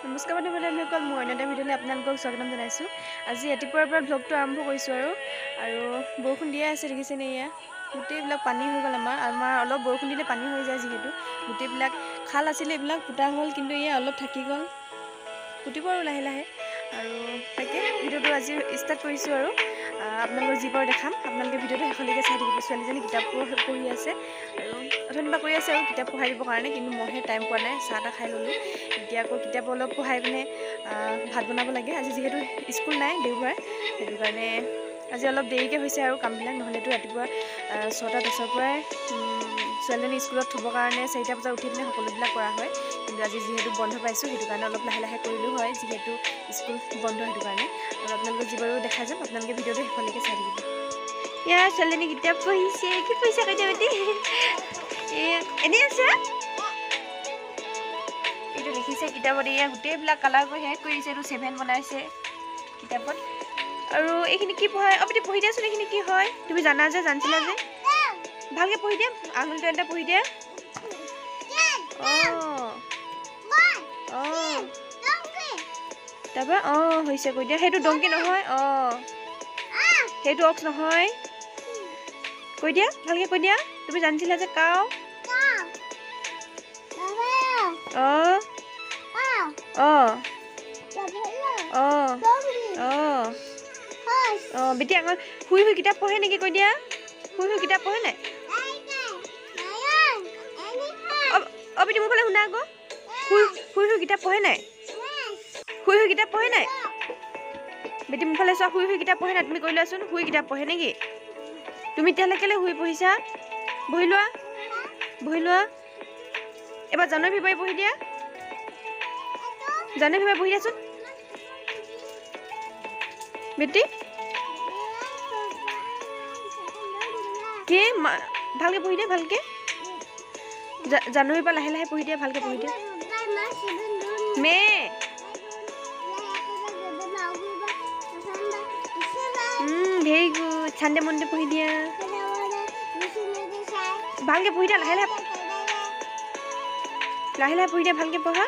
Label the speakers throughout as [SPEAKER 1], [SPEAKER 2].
[SPEAKER 1] নমস্কাৰ বন্ধুসকল, মই অন্য এটা ভিডিঅ'লৈ আপোনালোকক স্বাগতম জনাইছোঁ। আজি ৰাতিপুৱাৰ পৰা ব্লগটো আৰম্ভ কৰিছোঁ আৰু বৰষুণ দিয়ে আছে, দেখিছেনে? এয়া গোটেইবিলাক পানী হৈ গ'ল। আমাৰ অলপ বৰষুণ দিলে পানী হৈ যায়, যিহেতু গোটেইবিলাক খাল আছিলে এইবিলাক পোতা হ'ল, কিন্তু এয়া অলপ থাকি গ'ল, পুতিব আৰু লাহে লাহে। আৰু তাকে ভিডিঅ'টো আজি ষ্টাৰ্ট কৰিছোঁ আৰু আপোনালোকক যি পাৰোঁ দেখাম। আপোনালোকে ভিডিঅ'টো শেষলৈকে চাই থাকিব। ছোৱালীজনী কিতাপ পঢ়ি আছে আৰু অথনিবা কৰি আছে আৰু কিতাপ পঢ়াই দিবৰ কাৰণে, কিন্তু মইহে টাইম পোৱা নাই। চাহ তাহ খাই ল'লোঁ, এতিয়া আকৌ কিতাপ অলপ পঢ়াই পিনে ভাত বনাব লাগে। আজি যিহেতু স্কুল নাই, দেওবাৰ, সেইটো কাৰণে আজি অলপ দেৰিকৈ হৈছে আৰু কামবিলাক। নহ'লেতো ৰাতিপুৱা 6:10 পৰাই ছোৱালীজনী স্কুলত থ'বৰ কাৰণে 4টা বজাত উঠি পিনে সকলোবিলাক কৰা হয়। কিন্তু আজি যিহেতু বন্ধ পাইছোঁ, সেইটো কাৰণে অলপ লাহে লাহে কৰিলোঁ হয়, যিহেতু স্কুল বন্ধ, সেইটো কাৰণে। আৰু আপোনালোকে যি বাৰু দেখা যাম, আপোনালোকে ভিডিঅ'টো শেষলৈকে চাই থাকিব। ইয়াৰ ছোৱালীজনী কিতাপ পঢ়িছে। কি পঢ়িছে কথা পাতি? এনেই আছে, এইটো লিখিছে কিতাপত। এয়া গোটেইবিলাক কালাৰ কৰি শেষ কৰিছে, এইটো 7 বনাইছে কিতাপত। আৰু এইখিনি কি পঢ়ায়? আপুনি পঢ়ি দিয়াচোন, এইখিনি কি হয়? তুমি জানিছিলা যে ভালকৈ পঢ়ি দিয়া, আঙুলিটো এটা পঢ়ি দিয়া। তাৰপৰা হৈছে কৈ দিয়া। সেইটো ডংকি নহয়, সেইটো অক্স নহয়। কৈ দিয়া, ভালকৈ কৈ দিয়া। তুমি জানিছিলা যে কাও। বেটি আঙুল শুই কিতাপ পঢ়ে নেকি? কৈ দিয়া, শুই কিতাপ পঢ়ে নাই? বেটি মোৰ ফালে শুনা আকৌ, শুই কিতাপ পঢ়ে নাই? শুই কিতাপ পঢ়ে নাই? বেটি মোৰ ফালে চোৱা, শুই কিতাপ পঢ়ে নাই? তুমি কৈ লোৱাচোন, শুই কিতাপ পঢ়ে নেকি? তুমি তেতিয়াহ'লে কেলৈ শুই পঢ়িছা? বহি লোৱা। এবাৰ জানুৱাৰী ফেব্ৰুৱাৰী পঢ়ি দিয়া, জানুৱাৰী ফেব্ৰুৱাৰী পঢ়ি দিয়াচোন বেটি। কি ভালকৈ পঢ়ি দিয়া, ভালকৈ। জানুৱাৰীৰ পৰা লাহে লাহে পঢ়ি দিয়া, ভালকৈ পঢ়ি দিয়া। Very good. চানডে মনডে পঢ়ি দিয়া, ভালকৈ পঢ়ি দিয়া, লাহে লাহে পঢ়ি দিয়া, ভালকৈ পঢ়া।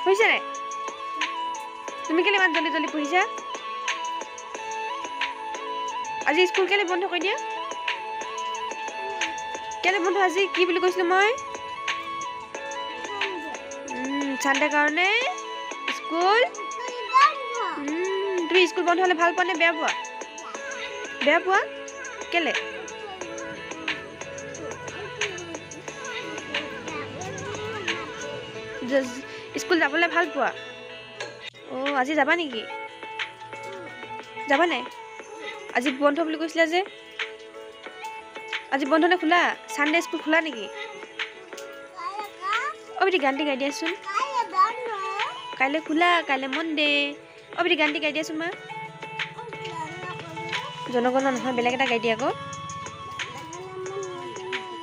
[SPEAKER 1] হৈছে নাই? তুমি কেলৈ ইমান জল্দি জল্দি পঢ়িছা? আজি স্কুল কেলৈ বন্ধ কৰি দিয়া? কেলৈ বন্ধ আজি? কি বুলি কৈছিলোঁ মই? চানডে কাৰণে স্কুল। তুমি স্কুল বন্ধ হ'লে ভাল পোৱা নে বেয়া পোৱা? বেয়া পোৱা কেলৈ? স্কুল যাবলৈ ভাল পোৱা? আজি যাবা নেকি? যাবা নাই? আজি বন্ধ বুলি কৈছিলা যে, আজি বন্ধ নে খোলা? চানডে স্কুল খোলা নেকি? বেটি গানটি গাই দিয়াচোন। কাইলৈ খোলা, কাইলৈ মনডে। বেটি গানটি গাই দিয়াচোন মা। জনগণ নহয়, বেলেগ এটা গাই দিয়া আকৌ।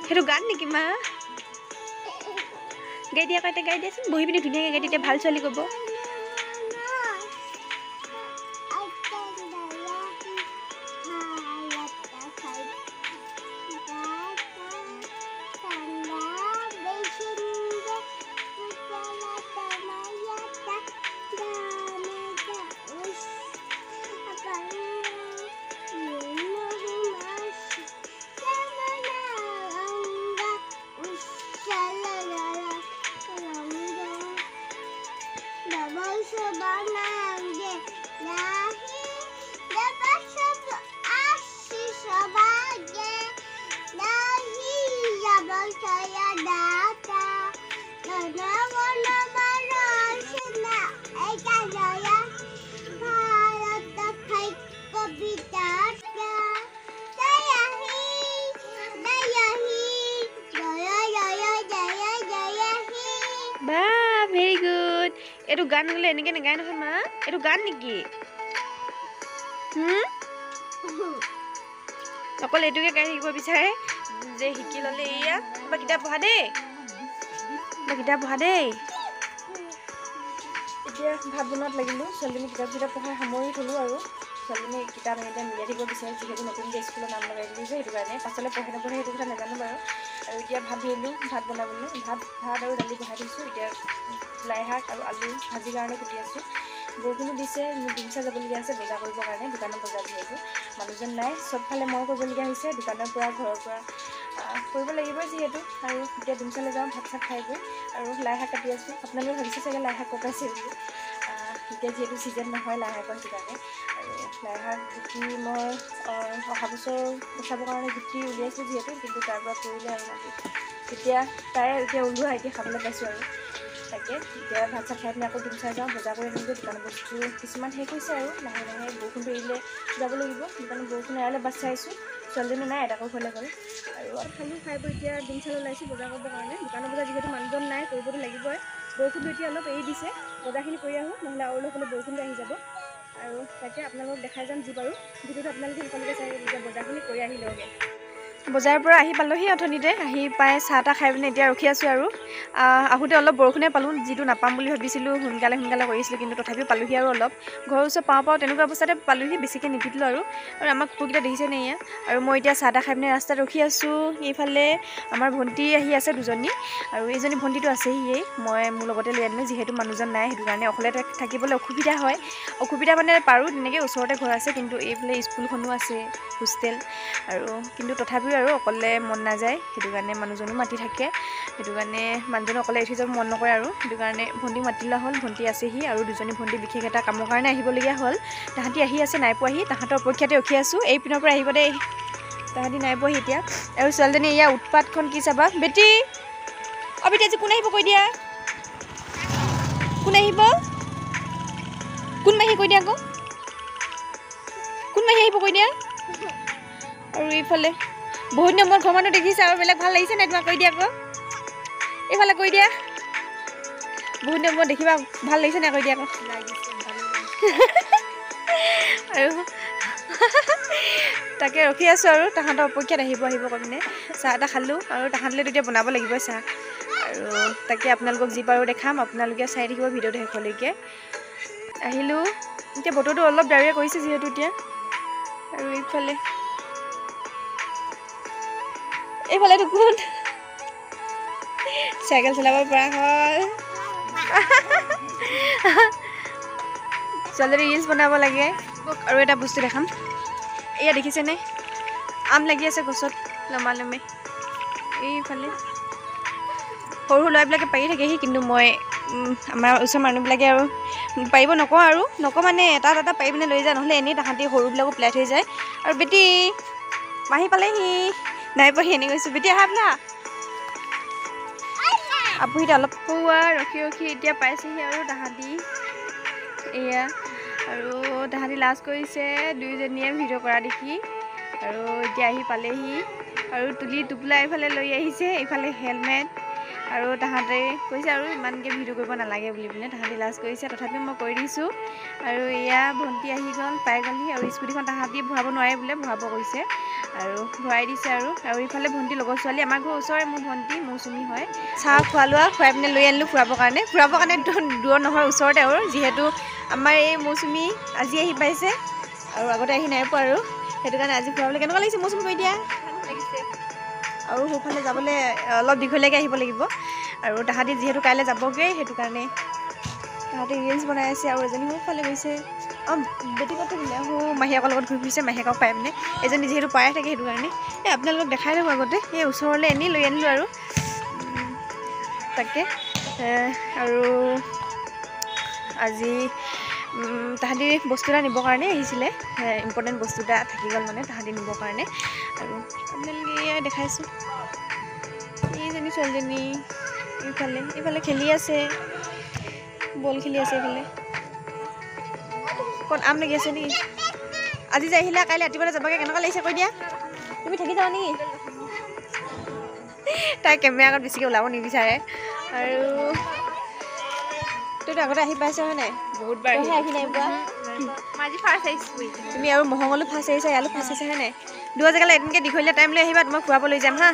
[SPEAKER 1] সেইটো গান নেকি মা? গাই দিয়া, এতিয়া গাই দিয়াচোন। বহি পিনি ধুনীয়াকৈ গাই, তেতিয়া ভাল ছোৱালী ক'ব। Very good. এইটো গান বোলে এনেকৈ নেগায় নহয় মা। এইটো গান নেকি? অকল এইটোকে গাই থাকিব বিচাৰে যে শিকি ল'লে। এয়া বা কিতাপ পঢ়া দেই, কিতাপ পঢ়া দেই। এতিয়া ভাত বনোৱাত লাগিলোঁ। ছোৱালীজনী কিতাপ পঢ়াই সামৰি থ'লোঁ আৰু ছোৱালীজনী কিতাপ এনেকৈ মিলাই দিব বিচাৰে যিহেতু নতুনকৈ স্কুলত নাম লগাই দিলোঁ যে সেইটো কাৰণে পাছলৈ পঢ়ে নপঢ়ে সেইটো কথা নাজানো বাৰু আৰু এতিয়া ভাত ধৰিলোঁ ভাত বনাবলৈ ভাত আৰু দালি বহাই দিছোঁ এতিয়া লাই শাক আৰু আলু ভাজিৰ কাৰণে কুটি আছোঁ বৰষুণো দিছে মোৰ ডিমচা যাবলগীয়া আছে বজাৰ কৰিবৰ কাৰণে দোকানৰ বজাৰ যিহেতু মানুহজন নাই চবফালে মই কৰিবলগীয়া হৈছে দোকানৰ পৰা ঘৰৰ পৰা কৰিব লাগিব যিহেতু আৰু এতিয়া ডিমচালৈ যাওঁ ভাত চাত খাই গৈ আৰু লাই শাক কাটি আছোঁ আপোনালোকে ভাবিছে চাগে লাই শাক পকাইছে বুলি এতিয়া যিহেতু ছিজন নহয় লাই শাকৰ সেইকাৰণে আৰু লাই শাক গুটি মই অহা বছৰ পচাবৰ কাৰণে গুটি উলিয়াইছোঁ যিহেতু কিন্তু তাৰ পৰা পৰিলে আৰু মাটি এতিয়া এতিয়া ওলোৱা এতিয়া খাবলৈ পাইছোঁ আৰু তাকে এতিয়া ভাত চাত খাই পিনে আকৌ ডিমচাই যাওঁ বজাৰ কৰি আনিমগৈ দোকানৰ বস্তু কিছুমান শেষ হৈছে আৰু লাহে লাহে বৰষুণটো এৰিলে যাব লাগিব দোকানত বৰষুণ এৰালে বাছ চাইছোঁ ছোৱালীজনী নাই এটাকৈ ঘৰলৈ গ'ল আৰু খালোঁ খাই বৈ এতিয়া ডিমচালৈ ওলাইছোঁ বজাৰ কৰিবৰ কাৰণে দোকানৰ বজাৰ যিহেতু মানুহজন নাই কৰিবতো লাগিবই বৰষুণটো এতিয়া অলপ এৰি দিছে বজাৰখিনি কৰি আহোঁ নহ'লে আৰু অলপ হ'লে বৰষুণটো আহি যাব আৰু তাকে আপোনালোকক দেখাই যাম যি বাৰু ভিডিঅ'টো আপোনালোকে সকলোকে চাই এতিয়া বজাৰখিনি কৰি আহি লওঁগৈ বজাৰৰ পৰা আহি পালোঁহি অথনিতে আহি পাই চাহ তাহ খাই পিনে এতিয়া ৰখি আছোঁ আৰু আহোঁতে অলপ বৰষুণে পালোঁ যিটো নাপাম বুলি ভাবিছিলোঁ সোনকালে কৰিছিলোঁ কিন্তু তথাপিও পালোঁহি আৰু অলপ ঘৰৰ ওচৰত পাওঁ তেনেকুৱা অৱস্থাতে পালোঁহি বেছিকৈ নিপিটিলোঁ আৰু আমাৰ কুকুৰকেইটা দেখিছে নে এয়া আৰু মই এতিয়া চাহ তাহ খাই পিনে ৰাস্তাত ৰখি আছোঁ এইফালে আমাৰ ভণ্টি আহি আছে দুজনী আৰু এইজনী ভণ্টিটো আছেহি মই মোৰ লগতে লৈ আনিলোঁ যিহেতু মানুহজন নাই সেইটো কাৰণে অকলে থাকিবলৈ অসুবিধা হয় অসুবিধা মানে পাৰোঁ তেনেকৈ ওচৰতে ঘৰ আছে কিন্তু এইফালে স্কুলখনো আছে হোষ্টেল আৰু কিন্তু তথাপিও আৰু অকলে মন নাযায় সেইটো কাৰণে মানুহজনো মাতি থাকে সেইটো কাৰণে মানুহজনে অকলে এৰি থৈ যাব মন নকৰে আৰু সেইটো কাৰণে ভণ্টিক মাতি লোৱা হ'ল ভণ্টি আছেহি আৰু দুজনী ভণ্টি বিশেষ এটা কামৰ কাৰণে আহিবলগীয়া হ'ল তাহাঁতি আহি আছে নাই পোৱাহি তাহাঁতৰ অপেক্ষাতে ৰখি আছোঁ এই পিনৰ পৰা আহিব দেই তাহাঁতি নাই পোৱাহি এতিয়া আৰু ছোৱালীজনী ইয়াৰ উৎপাতখন কি চাবা বেটি বেটি আজি কোন আহিব কৈ দিয়া কোন আহিব কোন মাহী কৈ দিয়া আকৌ কোন মাহী আহিব কৈ দিয়া আৰু এইফালে বহুত দিনৰ মূৰত ঘৰ মানুহ দেখিছে আৰু বেলেগ ভাল লাগিছে নাই তোমাক কৈ দিয়া আকৌ এইফালে কৈ দিয়া বহুত দিনৰ মূৰত দেখিবা ভাল লাগিছে নাই কৈ দিয়া আকৌ আৰু তাকে ৰখি আছোঁ আৰু তাহাঁতৰ অপেক্ষাত আহিব কৈ পিনে চাহ এটা খালোঁ আৰু তাহাঁতলৈ তেতিয়া বনাব লাগিব চাহ আৰু তাকে আপোনালোকক যি পাৰোঁ দেখাম আপোনালোকে চাই থাকিব ভিডিঅ'টো শেষলৈকে আহিলোঁ এতিয়া বতৰটো অলপ ডাৱৰীয়া কৰিছে যিহেতু এতিয়া আৰু এইফালেতো কোন চাইকেল চলাব পৰা হ'ল ছোৱালীজনী ৰিলছ বনাব লাগে আৰু এটা বস্তু দেখাম এয়া দেখিছেনে আম লাগি আছে গছত লমালমে এইফালে সৰু ল'ৰাবিলাকে পাৰি থাকেহি কিন্তু মই আমাৰ ওচৰৰ মানুহবিলাকে আৰু পাৰিব নকওঁ মানে এটা পাৰি পিনে লৈ যায় নহ'লে এনেই তাহাঁতি সৰুবিলাকো পেলাই থৈ যায় আৰু বেটি মাহী পালেহি নাই পাহি এনেই কৈছোঁ বেটি আহা বোলা আপুহিতে অলপ পোৱা ৰখি এতিয়া পাইছেহি আৰু তাহাঁতি এয়া আৰু তাহাঁতি লাজ কৰিছে দুয়োজনীয়ে ভিডিঅ' কৰা দেখি আৰু এতিয়া আহি পালেহি আৰু তুলি টোপোলা এইফালে লৈ আহিছে এইফালে হেলমেট আৰু তাহাঁতে কৈছে আৰু ইমানকৈ ভিডিঅ' কৰিব নালাগে বুলি পিনে তাহাঁতি লাজ কৰিছে তথাপিও মই কৰি দিছোঁ আৰু এয়া ভণ্টি আহি গ'ল পাই গ'লহি আৰু স্কুটিখন তাহাঁতি ভৰাব নোৱাৰে বোলে ভৰাব কৈছে আৰু ভৰাই দিছে আৰু এইফালে ভণ্টি লগৰ ছোৱালী আমাৰ ঘৰৰ ওচৰৰে মোৰ ভণ্টি মৌচুমী হয় চাহ খোৱা লোৱা খুৱাই পিনে লৈ আনিলোঁ ফুৰাবৰ কাৰণে দূৰত নহয় ওচৰতে আৰু যিহেতু আমাৰ এই মৌচুমী আজি আহি পাইছে আৰু আগতে আহি নাই পোৱা আৰু সেইটো কাৰণে আজি ফুৰাবলৈ কেনেকুৱা লাগিছে মৌচুমী কৈ দিয়া লাগিছে আৰু সেইফালে যাবলৈ অলপ দীঘলীয়াকৈ আহিব লাগিব আৰু তাহাঁতি যিহেতু কাইলৈ যাবগৈ সেইটো কাৰণে তাহাঁতি ৰিলছ বনাই আছে আৰু এজনী সেইফালে গৈছে বেটি ক'ত থাকিলে মাহীয়েকৰ লগত ঘূৰি ফুৰিছে মাহীয়েকক পাই পিনে এজনী যিহেতু পাই থাকে সেইটো কাৰণে আপোনালোকক দেখাই থাকোঁ আগতে এই ওচৰলৈ এনেই লৈ আনিলোঁ আৰু তাকে আৰু আজি তাহাঁতি বস্তু এটা নিবৰ কাৰণে আহিছিলে ইম্পৰ্টেণ্ট বস্তু এটা থাকি গ'ল মানে তাহাঁতি নিবৰ কাৰণে আৰু আপোনালোকে এয়াই দেখাইছোঁ এইজনী ছোৱালীজনী এইফালে খেলি আছে বল খেলি আছে এইফালে ক'ত আম লাগি আছে নেকি আজি যে আহিলা কাইলৈ ৰাতিপুৱালৈ যাবাগৈ কেনেকুৱা লাগিছে কৈ দিয়া তুমি থাকি যাবা নেকি তাই কেমেৰা আগত বেছিকৈ ওলাব নিবিচাৰে আৰু তইতো আগতে আহি পাইছ হয় নাই বহুতবাৰ আহি নাই পোৱা আজি ফাৰ্ষ্ট আহিছোঁ তুমি আৰু মহঙলো ফাৰ্ষ্ট আহিছা ইয়ালো ফাৰ্ষ্ট আহিছা হয় নাই দুটা জেগালৈ এদিনকৈ দীঘলীয়া টাইম লৈ আহিবা তোমাক ফুৰাব লৈ যাম হা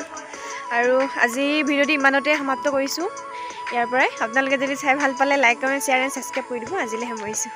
[SPEAKER 1] আৰু আজি ভিডিঅ'টো ইমানতে সমাপ্ত কৰিছোঁ ইয়াৰ পৰাই আপোনালোকে যদি চাই ভাল পালে like comment share and subscribe কৰি দিব আজিলৈ সামৰিছোঁ